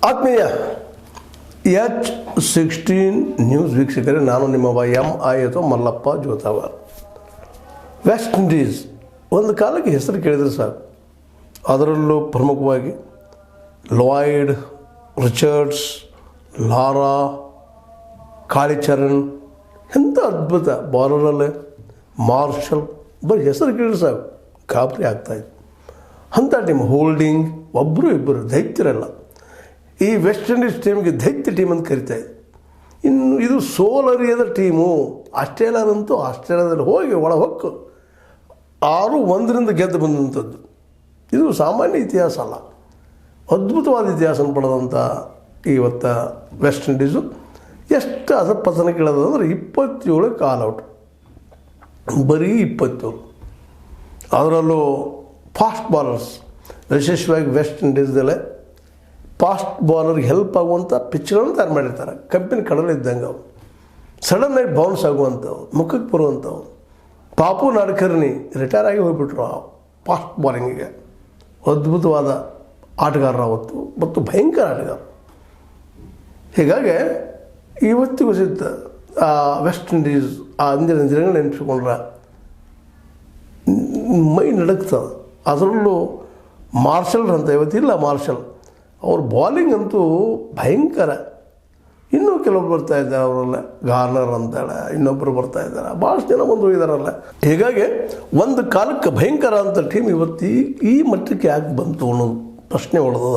ಆತ್ಮೀಯ H16 news ವೀಕ್ಷಕರೇ, ನಾನು ನಿಮ್ಮ MI ಅಥವಾ ಮಲ್ಲಪ್ಪ ಜೋತಾವಾರ್. ವೆಸ್ಟ್ ಇಂಡೀಸ್ ಒಂದು ಕಾಲಕ್ಕೆ ಹೆಸರು ಕೇಳಿದರೆ ಸಾಕು, ಅದರಲ್ಲೂ ಪ್ರಮುಖವಾಗಿ ಲಾಯ್ಡ್, ರಿಚರ್ಡ್ಸ್, ಲಾರಾ, ಕಾಳಿಚರಣ್, ಎಂಥ ಅದ್ಭುತ ಬಾಲರಲ್ಲೇ ಮಾರ್ಷಲ್, ಬರೀ ಹೆಸರು ಕೇಳಿದ್ರೆ ಸಾಕು ಗಾಬರಿ ಆಗ್ತಾಯಿತ್ತು. ಅಂಥ ಟೀಮ್ ಹೋಲ್ಡಿಂಗ್, ಒಬ್ಬರು ಇಬ್ಬರು ದೈತ್ಯರಲ್ಲ. ಈ ವೆಸ್ಟ್ ಇಂಡೀಸ್ ಟೀಮ್ಗೆ ದೈತ್ಯ ಟೀಮ್ ಅಂತ ಕರಿತಾಯಿದ್ರು. ಇನ್ನು ಇದು ಸೋಲರಿಯದ ಟೀಮು. ಆಸ್ಟ್ರೇಲಿಯಾದಂತೂ ಆಸ್ಟ್ರೇಲಿಯಾದಲ್ಲಿ ಹೋಗಿ ಹೊಕ್ಕು 6-1 ಗೆದ್ದು ಬಂದಂಥದ್ದು. ಇದು ಸಾಮಾನ್ಯ ಇತಿಹಾಸ ಅಲ್ಲ, ಅದ್ಭುತವಾದ ಇತಿಹಾಸ ಪಡೆದಂಥ ಇವತ್ತು ವೆಸ್ಟ್ ಇಂಡೀಸು ಎಷ್ಟು ಅಧಪತನಕ್ಕೆ ಇಳಿದಂದ್ರೆ 27 ಕಾಲ್ಔಟ್, ಬರೀ 27. ಅದರಲ್ಲೂ ಫಾಸ್ಟ್ ಬಾಲರ್ಸ್, ವಿಶೇಷವಾಗಿ ವೆಸ್ಟ್ ಇಂಡೀಸ್ದಲ್ಲೇ ಫಾಸ್ಟ್ ಬಾಲರ್ಗೆ ಹೆಲ್ಪ್ ಆಗುವಂಥ ಪಿಚ್ಗಳನ್ನು ತಯಾರು ಮಾಡಿರ್ತಾರೆ. ಕಬ್ಬಿನ ಕಡಲಿದ್ದಂಗೆ ಅವು ಸಡನ್ನಾಗಿ ಬೌನ್ಸ್ ಆಗುವಂಥವು, ಮುಖಕ್ಕೆ ಬರುವಂಥವು. ಪಾಪು ನಾಡ್ಕರ್ನಿ ರಿಟೈರ್ ಆಗಿ ಹೋಗ್ಬಿಟ್ರು ಆ ಫಾಸ್ಟ್ ಬಾಲಿಂಗಿಗೆ. ಅದ್ಭುತವಾದ ಆಟಗಾರರು ಅವತ್ತು, ಮತ್ತು ಭಯಂಕರ ಆಟಗಾರ. ಹೀಗಾಗಿ ಇವತ್ತಿಗೂ ಸಿದ್ಧ ಆ ವೆಸ್ಟ್ ಇಂಡೀಸ್ ಆ ಅಂದಿನ ದಿನಗಳು ನೆನಪಿಸ್ಕೊಂಡ್ರೆ ಮೈ ನಡುಕ್ತದೆ. ಅದರಲ್ಲೂ ಮಾರ್ಷಲ್ ಅಂತ ಇವತ್ತಿಲ್ಲ ಮಾರ್ಷಲ್, ಅವ್ರ ಬಾಲಿಂಗ್ ಅಂತೂ ಭಯಂಕರ. ಇನ್ನೂ ಕೆಲವರು ಬರ್ತಾಯಿದ್ದಾರೆ, ಅವರೆಲ್ಲ ಗಾರ್ನರ್ ಅಂತಾಳೆ, ಇನ್ನೊಬ್ಬರು ಬರ್ತಾಯಿದ್ದಾರೆ, ಭಾಳಷ್ಟು ಜನ ಬಂದು ಹೋಗಿದಾರಲ್ಲ. ಹೀಗಾಗಿ ಒಂದು ಕಾಲಕ್ಕೆ ಭಯಂಕರ ಅಂತ ಟೀಮ್ ಇವತ್ತು ಈ ಮಟ್ಟಕ್ಕೆ ಯಾಕೆ ಬಂತು ಅನ್ನೋದು ಪ್ರಶ್ನೆ ಹೊಡೆದದ.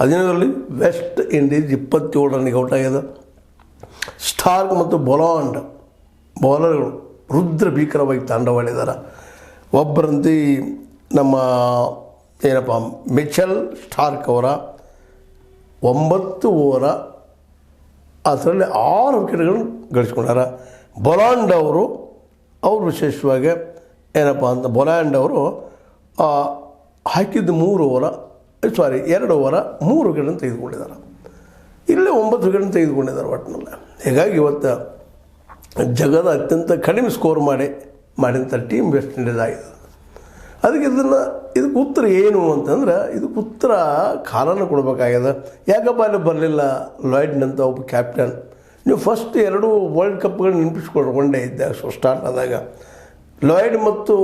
ಅದೇನರಲ್ಲಿ ವೆಸ್ಟ್ ಇಂಡೀಸ್ 27 ರನ್ನಿಗೆ ಔಟ್ ಆಗಿದೆ. ಸ್ಟಾರ್ಕ್ ಮತ್ತು ಬೊಲಾಂಡ್ ಬೌಲರ್ಗಳು ರುದ್ರ ಭೀಕರವಾಗಿ ತಾಂಡವಾಡಿದ್ದಾರೆ. ಒಬ್ಬರಂತೆ ನಮ್ಮ ಏನಪ್ಪ ಮಿಚೆಲ್ ಸ್ಟಾರ್ಕ್ ಅವರ 9 ಓವರ ಅದರಲ್ಲಿ 6 ವಿಕೆಟ್ಗಳನ್ನು ಗಳಿಸ್ಕೊಂಡಾರ. ಬೊಲಾಂಡ್ ಅವರು ವಿಶೇಷವಾಗಿ ಏನಪ್ಪ ಅಂತ ಬೊಲಾಂಡ್ ಅವರು ಹಾಕಿದ್ದು 2 ಓವರ 3 ವಿಕೆಟನ್ನು ತೆಗೆದುಕೊಂಡಿದ್ದಾರೆ. ಇಲ್ಲೇ 9 ವಿಕೆಟನ್ನು ತೆಗೆದುಕೊಂಡಿದ್ದಾರೆ ಒಟ್ಟಿನಲ್ಲಿ. ಹೀಗಾಗಿ ಇವತ್ತು ಜಗದ ಅತ್ಯಂತ ಕಡಿಮೆ ಸ್ಕೋರ್ ಮಾಡಿದಂಥ ಟೀಮ್ ವೆಸ್ಟ್ ಇಂಡೀಸ್ ಆಗಿದೆ. ಅದಕ್ಕೆ ಇದಕ್ಕೆ ಉತ್ತರ ಏನು ಅಂತಂದ್ರೆ, ಇದಕ್ಕೆ ಉತ್ತರ ಕಾಲನ ಕೊಡಬೇಕಾಗ್ಯದ. ಯಾಕಪ್ಪ ಅಲ್ಲಿ ಬರಲಿಲ್ಲ ಲಾಯ್ಡ್ನಂತ ಒಬ್ಬ ಕ್ಯಾಪ್ಟನ್? ನೀವು ಫಸ್ಟ್ 2 ವರ್ಲ್ಡ್ ಕಪ್ಗಳು ನೆನಪಿಸ್ಕೊಳ್ರಿ. ಒನ್ ಡೇ ಇದ್ದಾಗ ಸ್ಟಾರ್ಟ್ ಆದಾಗ ಲಾಯ್ಡ್ ಮತ್ತು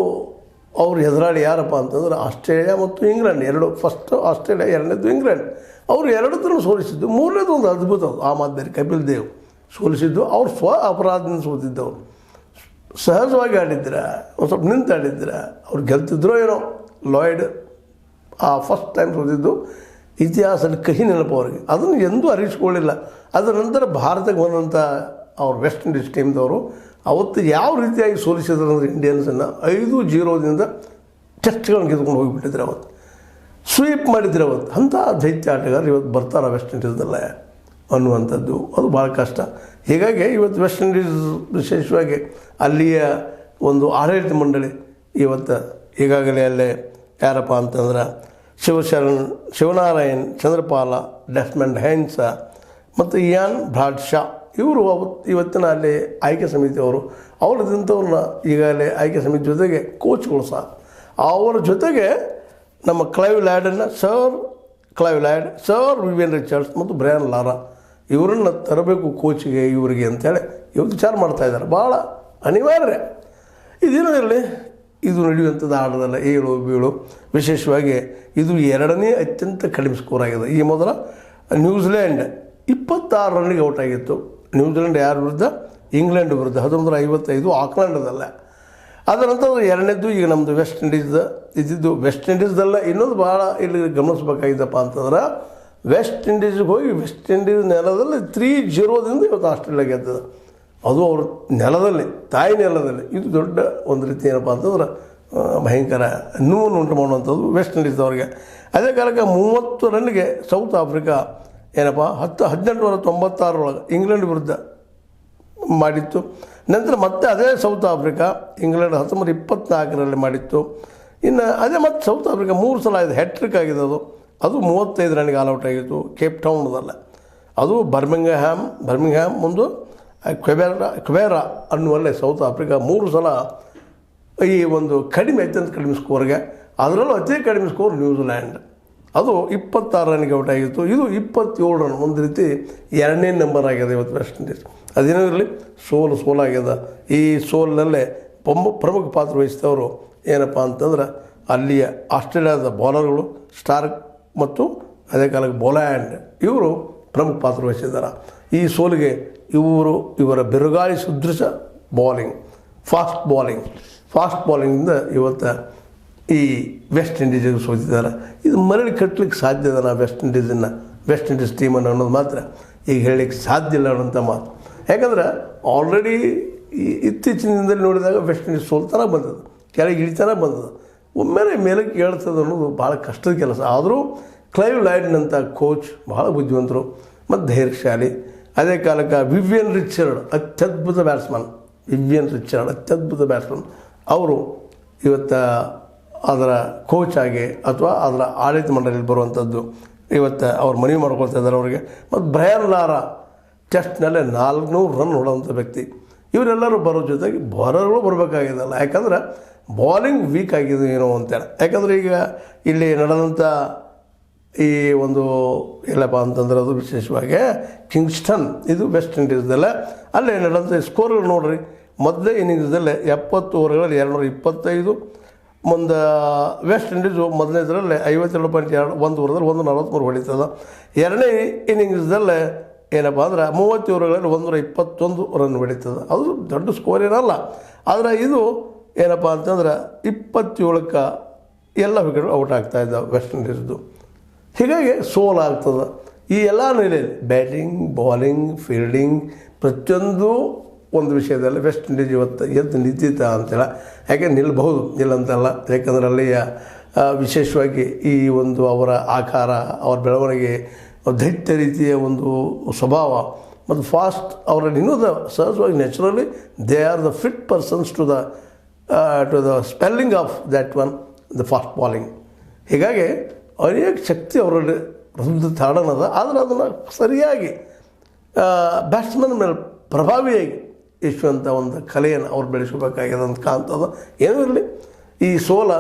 ಅವ್ರು ಎದುರಾಳಿ ಯಾರಪ್ಪ ಅಂತಂದ್ರೆ ಆಸ್ಟ್ರೇಲಿಯಾ ಮತ್ತು ಇಂಗ್ಲೆಂಡ್. 2 ಫಸ್ಟ್ ಆಸ್ಟ್ರೇಲಿಯಾ, 2ನೇದು ಇಂಗ್ಲೆಂಡ್. ಅವರು 2 ಸೋಲಿಸಿದ್ದು. 3ನೇದು ಒಂದು ಅದ್ಭುತ, ಆ ಮಾದರಿ ಕಪಿಲ್ ದೇವ್ ಸೋಲಿಸಿದ್ದು. ಅವ್ರು ಅಪರಾಧದಿಂದ ಸೋತಿದ್ದವರು. ಸಹಜವಾಗಿ ಆಡಿದ್ರೆ, ಒಂದು ಸ್ವಲ್ಪ ನಿಂತು ಆಡಿದ್ರೆ ಅವ್ರು ಗೆಲ್ತಿದ್ರೋ ಏನೋ. ಲಾಯ್ಡ್ ಆ ಫಸ್ಟ್ ಟೈಮ್ ಸೋತಿದ್ದು ಇತಿಹಾಸದಲ್ಲಿ ಕಹಿ ನೆನಪು ಅವ್ರಿಗೆ. ಅದನ್ನು ಎಂದೂ ಅರಿಸ್ಕೊಳ್ಳಿಲ್ಲ. ಅದರ ನಂತರ ಭಾರತಕ್ಕೆ ಬಂದಂಥ ಅವ್ರು ವೆಸ್ಟ್ ಇಂಡೀಸ್ ಟೀಮ್ದವರು ಅವತ್ತು ಯಾವ ರೀತಿಯಾಗಿ ಸೋಲಿಸಿದ್ರು ಅಂದರೆ ಇಂಡಿಯನ್ಸನ್ನು 5-0 ಟೆಸ್ಟ್ಗಳನ್ನು ಗೆದ್ಕೊಂಡು ಹೋಗಿಬಿಟ್ಟಿದ್ರು. ಅವತ್ತು ಸ್ವೀಪ್ ಮಾಡಿದ್ರು. ಅವತ್ತು ಅಂಥ ದೈತ್ಯ ಆಟಗಾರರು ಇವತ್ತು ಬರ್ತಾರೆ ವೆಸ್ಟ್ ಇಂಡೀಸ್ದಲ್ಲೇ ಅನ್ನುವಂಥದ್ದು ಅದು ಭಾಳ ಕಷ್ಟ. ಹೀಗಾಗಿ ಇವತ್ತು ವೆಸ್ಟ್ ಇಂಡೀಸ್ ವಿಶೇಷವಾಗಿ ಅಲ್ಲಿಯ ಒಂದು ಆಡಳಿತ ಮಂಡಳಿ ಇವತ್ತು ಈಗಾಗಲೇ ಅಲ್ಲೇ ಯಾರಪ್ಪ ಅಂತಂದ್ರೆ ಶಿವನಾರಾಯಣ್ ಚಂದ್ರಪಾಲ, ಡೆಸ್ಮಂಡ್ ಹೈನ್ಸ ಮತ್ತು ಇಯಾನ್ ಬ್ರಾಡ್ಶಾ ಇವರು ಇವತ್ತಿನ ಅಲ್ಲಿ ಆಯ್ಕೆ ಸಮಿತಿಯವರು. ಅವರದಿಂಥವ್ರನ್ನ ಈಗಾಗಲೇ ಆಯ್ಕೆ ಸಮಿತಿ ಜೊತೆಗೆ ಕೋಚ್ಗಳು ಸಹ, ಅವರ ಜೊತೆಗೆ ನಮ್ಮ ಕ್ಲೈವ್ ಲ್ಯಾಡನ್ನು ಸರ್ ವಿವಿಯನ್ ರಿಚರ್ಡ್ಸ್ ಮತ್ತು ಬ್ರಯಾನ್ ಲಾರಾ ಇವರನ್ನು ತರಬೇಕು ಕೋಚಿಗೆ ಇವರಿಗೆ ಅಂತೇಳಿ ಇವತ್ತು ವಿಚಾರ ಮಾಡ್ತಾಯಿದ್ದಾರೆ. ಭಾಳ ಅನಿವಾರ್ಯ. ಇದೇನಿರಲಿ, ಇದು ನಡೆಯುವಂಥದ್ದು ಆಟದಲ್ಲ 7-7. ವಿಶೇಷವಾಗಿ ಇದು 2ನೇ ಅತ್ಯಂತ ಕಡಿಮೆ ಸ್ಕೋರ್ ಆಗಿದೆ. ಈ ಮೊದಲ ನ್ಯೂಜಿಲೆಂಡ್ 26 ರನ್ನಿಗೆ ಔಟ್ ಆಗಿತ್ತು. ನ್ಯೂಜಿಲೆಂಡ್ ಯಾರ ವಿರುದ್ಧ? ಇಂಗ್ಲೆಂಡ್ ವಿರುದ್ಧ 1955 ಆಕ್ಲೆಂಡದಲ್ಲ. ಅದರ ನಂತರ 2ನೇದು ಈಗ ನಮ್ಮದು ವೆಸ್ಟ್ ಇಂಡೀಸ್ ಇದ್ದಿದ್ದು. ವೆಸ್ಟ್ ಇಂಡೀಸ್ದಲ್ಲ ಇನ್ನೊಂದು ಭಾಳ ಇಲ್ಲಿ ಗಮನಿಸಬೇಕಾಗಿದ್ದಪ್ಪ ಅಂತಂದ್ರೆ, ವೆಸ್ಟ್ ಇಂಡೀಸ್ಗೆ ಹೋಗಿ ವೆಸ್ಟ್ ಇಂಡೀಸ್ ನೆಲದಲ್ಲಿ 3-0 ಇವತ್ತು ಆಸ್ಟ್ರೇಲಿಯಾ ಗೆದ್ದದ. ಅದು ಅವ್ರ ನೆಲದಲ್ಲಿ, ತಾಯಿ ನೆಲದಲ್ಲಿ. ಇದು ದೊಡ್ಡ ಒಂದು ರೀತಿ ಏನಪ್ಪ ಅಂತಂದ್ರೆ ಭಯಂಕರ ನೋವನ್ನು ಉಂಟು ಮಾಡುವಂಥದ್ದು ವೆಸ್ಟ್ ಇಂಡೀಸ್ದವ್ರಿಗೆ. ಅದೇ ಕಾಲಕ್ಕೆ 30 ರನ್ನಿಗೆ ಸೌತ್ ಆಫ್ರಿಕಾ ಏನಪ್ಪ 1896 ಇಂಗ್ಲೆಂಡ್ ವಿರುದ್ಧ ಮಾಡಿತ್ತು. ನಂತರ ಮತ್ತೆ ಅದೇ ಸೌತ್ ಆಫ್ರಿಕಾ ಇಂಗ್ಲೆಂಡ್ 1924 ಮಾಡಿತ್ತು. ಇನ್ನು ಅದೇ ಮತ್ತು ಸೌತ್ ಆಫ್ರಿಕಾ 3 ಸಲ ಇದೆ, ಹ್ಯಾಟ್ರಿಕ್ ಆಗಿದೆ. ಅದು 35 ರನ್ನಿಗೆ ಆಲ್ಔಟ್ ಆಗಿತ್ತು ಕೇಪ್ ಟೌನ್ದಲ್ಲ. ಅದು ಬರ್ಮಿಂಗ್ಹ್ಯಾಮ್ ಮುಂದೆ ಕ್ವೆಬೆರಾ ಅನ್ನುವಲ್ಲೇ ಸೌತ್ ಆಫ್ರಿಕಾ 3 ಸಲ ಈ ಒಂದು ಅತ್ಯಂತ ಕಡಿಮೆ ಸ್ಕೋರ್ಗೆ. ಅದರಲ್ಲೂ ಅತಿ ಕಡಿಮೆ ಸ್ಕೋರ್ ನ್ಯೂಜಿಲ್ಯಾಂಡ್. ಅದು 26 ರನ್ಗೆ ಔಟ್ ಆಗಿತ್ತು. ಇದು 27 ರನ್, ಒಂದು ರೀತಿ 2ನೇ ನಂಬರ್ ಆಗಿದೆ ಇವತ್ತು ವೆಸ್ಟ್ ಇಂಡೀಸ್. ಅದೇನೋ ಇರಲಿ, ಸೋಲಾಗ್ಯದ. ಈ ಸೋಲಿನಲ್ಲೇ ಪ್ರಮುಖ ಪಾತ್ರ ವಹಿಸಿದವರು ಏನಪ್ಪ ಅಂತಂದ್ರೆ ಅಲ್ಲಿಯ ಆಸ್ಟ್ರೇಲಿಯಾದ ಬೌಲರ್ಗಳು ಸ್ಟಾರ್ಕ್ ಮತ್ತು ಅದೇ ಕಾಲಕ್ಕೆ ಬೋಲ್ಯಾಂಡ್, ಇವರು ಪ್ರಮುಖ ಪಾತ್ರ ವಹಿಸಿದ್ದಾರೆ. ಈ ಸೋಲಿಗೆ ಇವರ ಬಿರುಗಾಳಿ ಸದೃಶ ಬಾಲಿಂಗ್, ಫಾಸ್ಟ್ ಬಾಲಿಂಗಿಂದ ಇವತ್ತು ಈ ವೆಸ್ಟ್ ಇಂಡೀಸಿಗೆ ಸೋತಿದ್ದಾರೆ. ಇದು ಮರಳಿ ಕಟ್ಟಲಿಕ್ಕೆ ಸಾಧ್ಯ ಇದೆ ವೆಸ್ಟ್ ಇಂಡೀಸ್ ಟೀಮನ್ನು ಅನ್ನೋದು ಮಾತ್ರ ಈಗ ಹೇಳಲಿಕ್ಕೆ ಸಾಧ್ಯ ಇಲ್ಲ ಅನ್ನೋಂಥ ಮಾತು. ಯಾಕಂದ್ರೆ ಆಲ್ರೆಡಿ ಇತ್ತೀಚಿನ ದಿನದಲ್ಲಿ ನೋಡಿದಾಗ ವೆಸ್ಟ್ ಇಂಡೀಸ್ ಸೋಲ್ತಾನೆ ಬಂದದ್ದು, ಕೆಳಗೆ ಇಳಿತಾನೆ ಬಂದದ್ದು, ಒಮ್ಮೆಲೆ ಮೇಲಕ್ಕೆ ಹೇಳ್ತದೆ ಅನ್ನೋದು ಭಾಳ ಕಷ್ಟದ ಕೆಲಸ. ಆದರೂ ಕ್ಲೈವ್ ಲೈಡ್ನ್ ಅಂತ ಕೋಚ್ ಭಾಳ ಬುದ್ಧಿವಂತರು ಮತ್ತು ಧೈರ್ಯಶಾಲಿ. ಅದೇ ಕಾಲಕ್ಕೆ ವಿವಿಯನ್ ರಿಚರ್ಡ್ ಅತ್ಯದ್ಭುತ ಬ್ಯಾಟ್ಸ್ಮನ್, ಅವರು ಇವತ್ತು ಅದರ ಕೋಚ್ ಆಗಿ ಅಥವಾ ಅದರ ಆಡಳಿತ ಮಂಡಳಿಯಲ್ಲಿ ಬರುವಂಥದ್ದು ಇವತ್ತು ಅವ್ರು ಮನವಿ ಮಾಡ್ಕೊಳ್ತಾ ಇದ್ದಾರೆ ಅವರಿಗೆ. ಮತ್ತು ಬ್ರಯನ್ ಲಾರಾ ಟೆಸ್ಟ್ನಲ್ಲೇ 400 ರನ್ ಹೊಡೆದಂಥ ವ್ಯಕ್ತಿ. ಇವರೆಲ್ಲರೂ ಬರೋ ಜೊತೆಗೆ ಬೌಲರ್ಗಳು ಬರಬೇಕಾಗಿದ್ದಲ್ಲ, ಯಾಕಂದ್ರೆ ಬಾಲಿಂಗ್ ವೀಕ್ ಆಗಿದೆ ಏನೋ ಅಂತೇಳಿ. ಯಾಕಂದರೆ ಈಗ ಇಲ್ಲಿ ನಡೆದಂಥ ಈ ಒಂದು ಎಲ್ಲಪ್ಪ ಅಂತಂದ್ರೆ ಅದು ವಿಶೇಷವಾಗಿ ಕಿಂಗ್ಸ್ಟನ್, ಇದು ವೆಸ್ಟ್ ಇಂಡೀಸ್ದಲ್ಲೇ ಅಲ್ಲೇ ನಡೆದಂಥ ಸ್ಕೋರ್ಗಳು ನೋಡ್ರಿ. ಮೊದಲೇ ಇನ್ನಿಂಗ್ಸ್ದಲ್ಲೇ 70 ಓವರ್ಗಳಲ್ಲಿ 225, ಮುಂದೆ ವೆಸ್ಟ್ ಇಂಡೀಸು ಮೊದಲನೇದರಲ್ಲೇ 52.2, 1 ಓವರ್ದಲ್ಲಿ 143 ಹೊಡಿತದ. ಎರಡನೇ ಇನ್ನಿಂಗ್ಸ್ದಲ್ಲೇ ಏನಪ್ಪ ಅಂದ್ರೆ 30 ಓವರ್ಗಳಲ್ಲಿ 121 ರನ್ ಹೊಡಿತದೆ. ಅದು ದೊಡ್ಡ ಸ್ಕೋರ್ ಏನಲ್ಲ, ಆದರೆ ಇದು ಏನಪ್ಪ ಅಂತಂದ್ರೆ 27ಕ್ಕೆ ಎಲ್ಲ ವಿಕೆಟ್ ಔಟ್ ಆಗ್ತಾಯಿದ್ದಾವೆ ವೆಸ್ಟ್ ಇಂಡೀಸ್ದು. ಹೀಗಾಗಿ ಸೋಲಾಗ್ತದೆ. ಈ ಎಲ್ಲ ನೆಲೆಯಲ್ಲಿ ಬ್ಯಾಟಿಂಗ್, ಬೌಲಿಂಗ್, ಫೀಲ್ಡಿಂಗ್ ಪ್ರತಿಯೊಂದು ಒಂದು ವಿಷಯದಲ್ಲಿ ವೆಸ್ಟ್ ಇಂಡೀಸ್ ಇವತ್ತು ಎದ್ದು ನಿಂತಿತ್ತ ಅಂತೇಳಿ. ಯಾಕೆ ನಿಲ್ಲಬಹುದು, ನಿಲ್ಲಂತಲ್ಲ. ಯಾಕಂದರೆ ಅಲ್ಲಿಯ ವಿಶೇಷವಾಗಿ ಈ ಒಂದು ಅವರ ಆಕಾರ, ಅವರ ಬೆಳವಣಿಗೆ, ದೈತ್ಯ ರೀತಿಯ ಒಂದು ಸ್ವಭಾವ ಮತ್ತು ಫಾಸ್ಟ್ ಅವರಲ್ಲಿ ಇನ್ನೂ ಸಹಜವಾಗಿ naturally they are the fit persons to the spelling of that one, the fast bowling. ಹೀಗಾಗಿ ಅನೇಕ ಶಕ್ತಿ ಅವರಲ್ಲಿ ವೃದ್ಧ ತಾಡನದ. ಆದರೆ ಅದನ್ನು ಸರಿಯಾಗಿ ಬ್ಯಾಟ್ಸ್ಮನ್ ಮೇಲೆ ಪ್ರಭಾವಿಯಾಗಿ ಇಷ್ಟುವಂಥ ಒಂದು ಕಲೆಯನ್ನು ಅವ್ರು ಬೆಳೆಸಬೇಕಾಗಿದೆ ಅಂತ ಕಾಣ್ತದೆ. ಏನೂ ಇರಲಿ, ಈ ಸೋಲ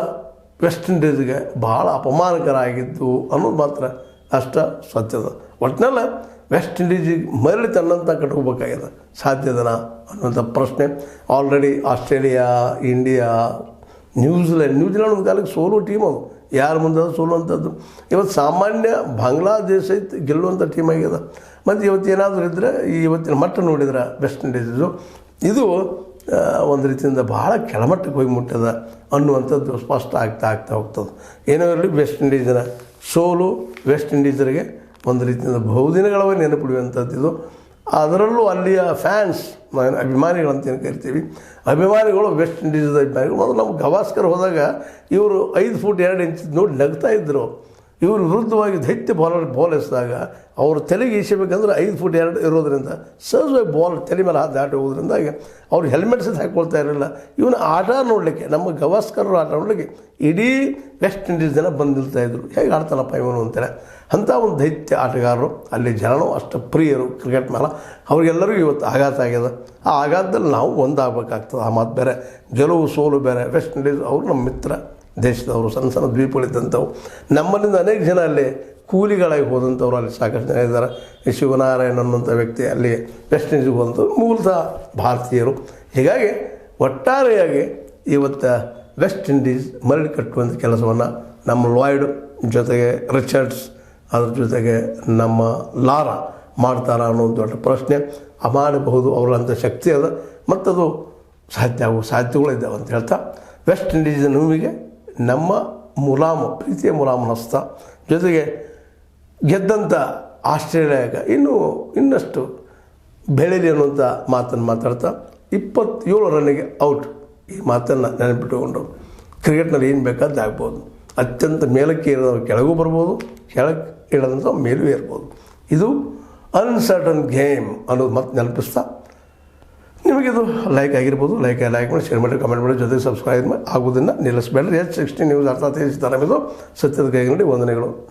ವೆಸ್ಟ್ ಇಂಡೀಸ್ಗೆ ಭಾಳ ಅಪಮಾನಕರ ಆಗಿದ್ದು ಅನ್ನೋದು ಮಾತ್ರ ಅಷ್ಟ ಸತ್ಯದ. ಒಟ್ಟಿನಲ್ಲಿ ವೆಸ್ಟ್ ಇಂಡೀಸಿಗೆ ಮರಳಿ ತನ್ನಂತ ಕಟ್ಕೋಬೇಕಾಗಿದೆ, ಸಾಧ್ಯದನಾ ಅನ್ನುವಂಥ ಪ್ರಶ್ನೆ. ಆಲ್ರೆಡಿ ಆಸ್ಟ್ರೇಲಿಯಾ, ಇಂಡಿಯಾ, ನ್ಯೂಜಿಲೆಂಡ್ ಒಂದು ಕಾಲಕ್ಕೆ ಸೋಲೋ ಟೀಮ್, ಅದು ಯಾರ ಮುಂದೆ ಸೋಲುವಂಥದ್ದು. ಇವತ್ತು ಸಾಮಾನ್ಯ ಬಾಂಗ್ಲಾದೇಶ ಗೆಲ್ಲುವಂಥ ಟೀಮ್ ಆಗಿದೆ. ಮತ್ತು ಇವತ್ತು ಏನಾದರೂ ಇದ್ದರೆ ಇವತ್ತಿನ ಮಟ್ಟ ನೋಡಿದ್ರೆ ವೆಸ್ಟ್ ಇಂಡೀಸು ಇದು ಒಂದು ರೀತಿಯಿಂದ ಭಾಳ ಕೆಳಮಟ್ಟಕ್ಕೆ ಹೋಗಿ ಮುಟ್ಟದ ಅನ್ನುವಂಥದ್ದು ಸ್ಪಷ್ಟ ಆಗ್ತಾ ಹೋಗ್ತದೆ. ಏನೋ ಇರಲಿ, ವೆಸ್ಟ್ ಇಂಡೀಸಿನ ಸೋಲು ವೆಸ್ಟ್ ಇಂಡೀಸರಿಗೆ ಒಂದು ರೀತಿಯಿಂದ ಬಹುದಿನಗಳವೇ ನೆನಪಿಡುವಂಥದ್ದು ಇದು. ಅದರಲ್ಲೂ ಅಲ್ಲಿಯ ಫ್ಯಾನ್ಸ್, ಅಭಿಮಾನಿಗಳಂತ ಏನು ಕರಿತೀವಿ, ಅಭಿಮಾನಿಗಳು ವೆಸ್ಟ್ ಇಂಡೀಸ್ದ ಅಭಿಮಾನಿಗಳು. ಮೊದಲು ನಮ್ಮ ಗವಾಸ್ಕರ್ ಹೋದಾಗ ಇವರು 5 ಫೂಟ್ 2 ಇಂಚ್ ನೋಡಿ ನಗ್ತಾ ಇದ್ದರು. ಇವರು ವಿರುದ್ಧವಾಗಿ ದೈತ್ಯ ಬಾಲ್ ಎಸ್ದಾಗ ಅವರು ತಲೆಗೆ ಈಸಬೇಕಂದ್ರೆ 5 ಫೂಟ್ 2 ಇರೋದ್ರಿಂದ ಸಹಜವಾಗಿ ಬಾಲ್ ತಲೆ ಮೇಲೆ ದಾಟಿ ಹೋಗೋದ್ರಿಂದಾಗಿ ಅವ್ರು ಹೆಲ್ಮೆಟ್ಸ್ ಹಾಕ್ಕೊಳ್ತಾ ಇರಲಿಲ್ಲ. ಇವನ ಆಟ ನೋಡಲಿಕ್ಕೆ, ನಮ್ಮ ಗವಾಸ್ಕರ್ ಆಟ ನೋಡಲಿಕ್ಕೆ ಇಡೀ ವೆಸ್ಟ್ ಇಂಡೀಸ್ ಜನ ಬಂದು ನಿಲ್ತಾಯಿದ್ರು. ಹೇಗೆ ಆಡ್ತಾನಪ್ಪ ಇವನು ಅಂತೇಳಿ. ಅಂಥ ಒಂದು ದೈತ್ಯ ಆಟಗಾರರು, ಅಲ್ಲಿ ಜನನೂ ಅಷ್ಟು ಪ್ರಿಯರು ಕ್ರಿಕೆಟ್ ಮೇಲೆ. ಅವ್ರಿಗೆಲ್ಲರಿಗೂ ಇವತ್ತು ಆಘಾತ ಆಗ್ಯದ. ಆ ಆಘಾತದಲ್ಲಿ ನಾವು ಒಂದಾಗಬೇಕಾಗ್ತದೆ. ಆ ಮಾತು ಬೇರೆ, ಗೆಲುವು ಸೋಲು ಬೇರೆ. ವೆಸ್ಟ್ ಇಂಡೀಸ್ ಅವರು ನಮ್ಮ ಮಿತ್ರ ದೇಶದವರು, ಸಣ್ಣ ಸಣ್ಣ ದ್ವೀಪಗಳಿದ್ದಂಥವು. ನಮ್ಮಲ್ಲಿಂದ ಅನೇಕ ಜನ ಅಲ್ಲಿ ಕೂಲಿಗಳಾಗಿ ಹೋದಂಥವ್ರು ಅಲ್ಲಿ ಸಾಕಷ್ಟು ಜನ ಇದ್ದಾರೆ. ಈ ಶಿವನಾರಾಯಣ್ ಅನ್ನೋಂಥ ವ್ಯಕ್ತಿ ಅಲ್ಲಿ ವೆಸ್ಟ್ ಇಂಡೀಸ್ಗೆ ಹೋದಂಥವ್ರು ಮೂಲತಃ ಭಾರತೀಯರು. ಹೀಗಾಗಿ ಒಟ್ಟಾರೆಯಾಗಿ ಇವತ್ತು ವೆಸ್ಟ್ ಇಂಡೀಸ್ ಮರಳಿ ಕಟ್ಟುವಂಥ ಕೆಲಸವನ್ನು ನಮ್ಮ ಲಾಯ್ಡ್ ಜೊತೆಗೆ ರಿಚರ್ಡ್ಸ್, ಅದ್ರ ಜೊತೆಗೆ ನಮ್ಮ ಲಾರಾ ಮಾಡ್ತಾರ ಅನ್ನೋ ದೊಡ್ಡ ಪ್ರಶ್ನೆ. ಮಾಡಬಹುದು, ಅವರಂಥ ಶಕ್ತಿ ಅದ, ಮತ್ತದು ಸಾಧ್ಯಗಳಿದ್ದಾವೆ ಅಂತ ಹೇಳ್ತಾ ವೆಸ್ಟ್ ಇಂಡೀಸ್ ನೋವಿಗೆ ನಮ್ಮ ಪ್ರೀತಿಯ ಮುಲಾಮು ಹಸ್ತ, ಜೊತೆಗೆ ಗೆದ್ದಂಥ ಆಸ್ಟ್ರೇಲಿಯಾಗೆ ಇನ್ನಷ್ಟು ಬೆಳೀಲಿ ಅನ್ನುವಂಥ ಮಾತನ್ನು ಮಾತಾಡ್ತಾ 27 ರನ್ನಿಗೆ ಔಟ್, ಈ ಮಾತನ್ನು ನೆನಪಿಟ್ಟುಕೊಂಡು ಕ್ರಿಕೆಟ್ನಲ್ಲಿ ಏನು ಬೇಕಾದ್ದು ಆಗ್ಬೋದು. ಅತ್ಯಂತ ಮೇಲಕ್ಕೆ ಇರೋದು ಕೆಳಗೂ ಬರ್ಬೋದು, ಕೆಳಕ್ಕೆ ಇಡೋದಂಥ ಮೇಲೂ ಇರ್ಬೋದು. ಇದು ಅನ್ಸರ್ಟನ್ ಗೇಮ್ ಅನ್ನೋದು ಮತ್ತೆ ನೆನಪಿಸ್ತಾ, ನಿಮಗಿದು ಲೈಕ್ ಆಗಿರ್ಬೋದು, ಲೈಕ್ ಮಾಡಿ, ಶೇರ್ ಮಾಡಿ, ಕಮೆಂಟ್ ಮಾಡಿ, ಜೊತೆಗೆ ಸಬ್ಸ್ಕ್ರೈಬ್ ಆಗೋದನ್ನು ನಿಲ್ಲಿಸಬೇಡ್ರಿ. H16 ನ್ಯೂಸ್ ಅರ್ಥಾತ್ ಇದು ಸತ್ಯದ ಕೈಗಂಡಿ ವಂದನೆಗಳು.